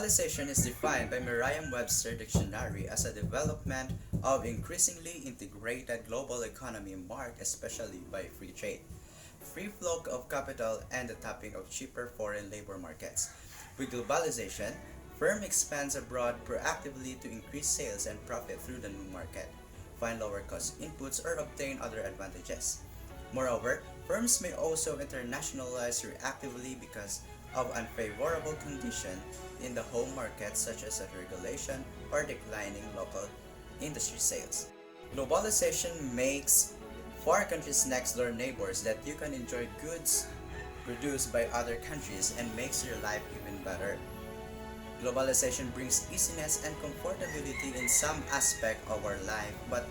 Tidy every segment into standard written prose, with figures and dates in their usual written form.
Globalization is defined by Merriam-Webster Dictionary as a development of increasingly integrated global economy marked especially by free trade, free flow of capital, and the tapping of cheaper foreign labor markets. With globalization, firm expands abroad proactively to increase sales and profit through the new market, find lower cost inputs, or obtain other advantages. Moreover, firms may also internationalize reactively because of unfavorable conditions in the home market such as regulation or declining local industry sales. Globalization makes four countries next door neighbors that you can enjoy goods produced by other countries and makes your life even better. Globalization brings easiness and comfortability in some aspect of our life, but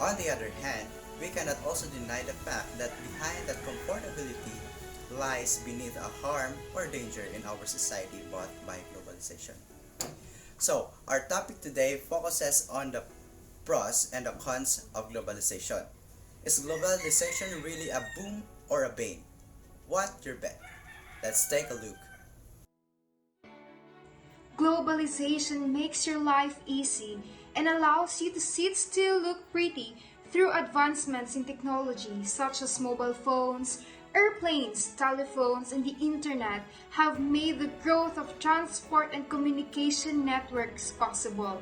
on the other hand, we cannot also deny the fact that behind that comfortability lies beneath a harm or danger in our society brought by globalization. So, our topic today focuses on the pros and the cons of globalization. Is globalization really a boom or a bane? What your bet? Let's take a look. Globalization makes your life easy and allows you to sit still, look pretty through advancements in technology such as mobile phones, airplanes, telephones, and the internet have made the growth of transport and communication networks possible.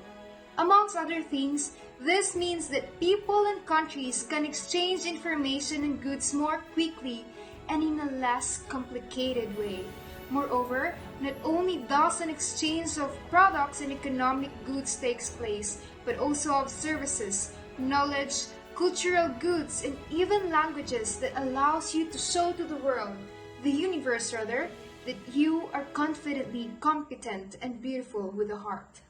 Amongst other things, this means that people and countries can exchange information and goods more quickly and in a less complicated way. Moreover, not only does an exchange of products and economic goods takes place, but also of services, knowledge, cultural goods, and even languages that allows you to show to the universe rather, that you are confidently competent and beautiful with a heart.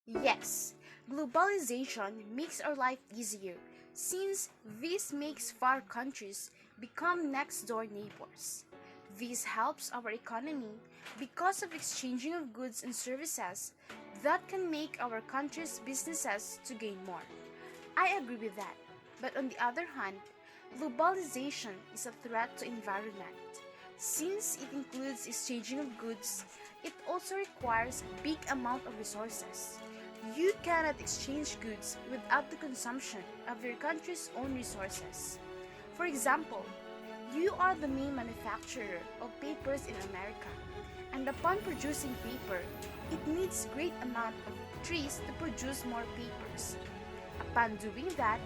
Yes, globalization makes our life easier since this makes far countries become next door neighbors. This helps our economy because of exchanging of goods and services that can make our country's businesses to gain more. I agree with that. But on the other hand, globalization is a threat to environment. Since it includes exchanging of goods, it also requires a big amount of resources. You cannot exchange goods without the consumption of your country's own resources. For example, you are the main manufacturer of papers in America, and upon producing paper, it needs great amount of trees to produce more papers. Upon doing that,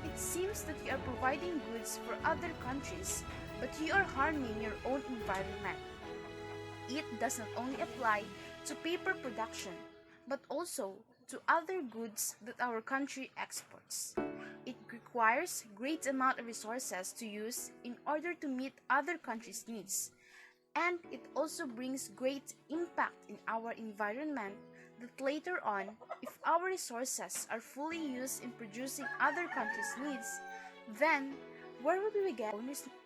it seems that you are providing goods for other countries, but you are harming your own environment. It does not only apply to paper production, but also to other goods that our country exports. It requires great amount of resources to use in order to meet other countries' needs, and it also brings great impact in our environment that later on, if our resources are fully used in producing other countries' needs, then where will we get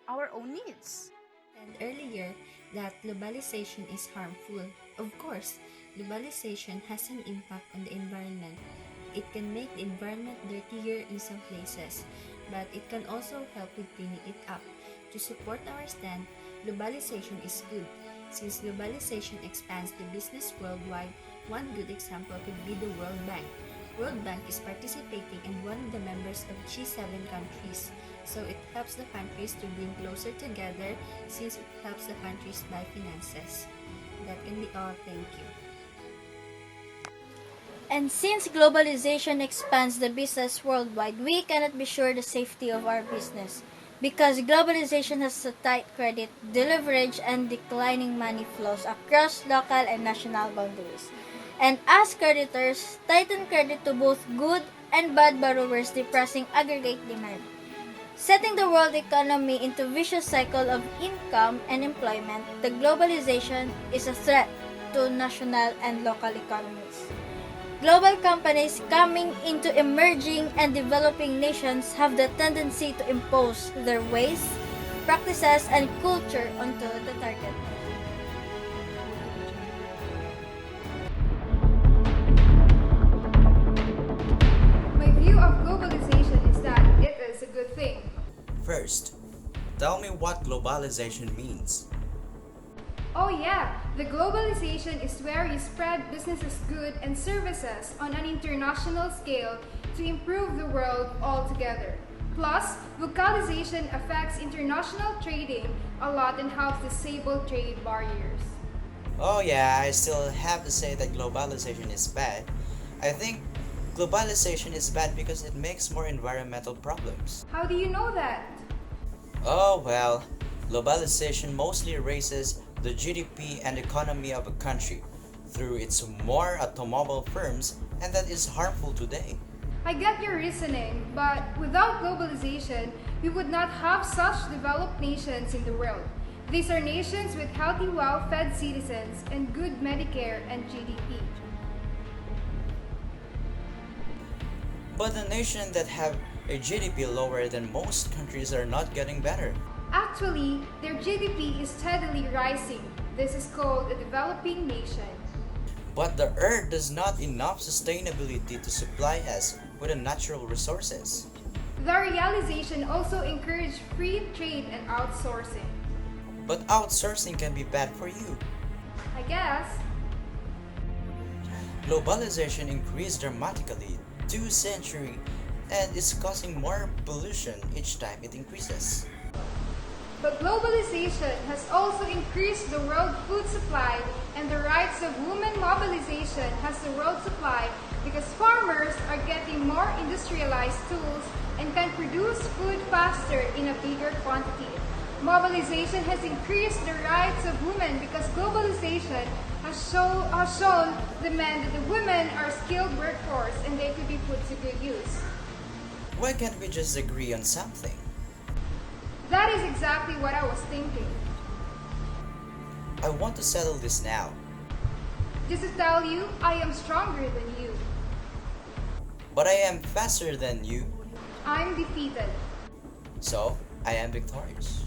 our own needs? And earlier that globalization is harmful. Of course, globalization has an impact on the environment. It can make the environment dirtier in some places, but it can also help with cleaning it up. To support our stand, globalization is good. Since globalization expands the business worldwide, one good example could be the World Bank. World Bank is participating in one of the members of G7 countries, so it helps the countries to bring closer together since it helps the countries buy finances. That can be all. Thank you. And since globalization expands the business worldwide, we cannot be sure the safety of our business because globalization has a tight credit, deleverage, and declining money flows across local and national boundaries. And as creditors, tighten credit to both good and bad borrowers, depressing aggregate demand, setting the world economy into a vicious cycle of income and employment. The globalization is a threat to national and local economies. Global companies coming into emerging and developing nations have the tendency to impose their ways, practices, and culture onto the target. My view of globalization is that it is a good thing. First, tell me what globalization means. Oh yeah, the globalization is where you spread businesses' goods and services on an international scale to improve the world altogether. Plus, localization affects international trading a lot and helps disable trade barriers. Oh yeah, I still have to say that globalization is bad. I think globalization is bad because it makes more environmental problems. How do you know that? Oh well, globalization mostly raises the GDP and economy of a country through its more automobile firms, and that is harmful today. I get your reasoning, but without globalization, we would not have such developed nations in the world. These are nations with healthy, well fed citizens and good Medicare and GDP. But the nations that have a GDP lower than most countries are not getting better. Actually, their GDP is steadily rising. This is called a developing nation. But the earth does not enough sustainability to supply us with the natural resources. The realization also encouraged free trade and outsourcing. But outsourcing can be bad for you. I guess. Globalization increased dramatically 2 centuries and is causing more pollution each time it increases. But globalization has also increased the world food supply, and the rights of women mobilization has the world supply because farmers are getting more industrialized tools and can produce food faster in a bigger quantity. Mobilization has increased the rights of women because globalization has shown the men that the women are skilled workforce and they could be put to good use. Why can't we just agree on something? That is exactly what I was thinking. I want to settle this now. Just to tell you, I am stronger than you. But I am faster than you, I'm defeated. so I am victorious.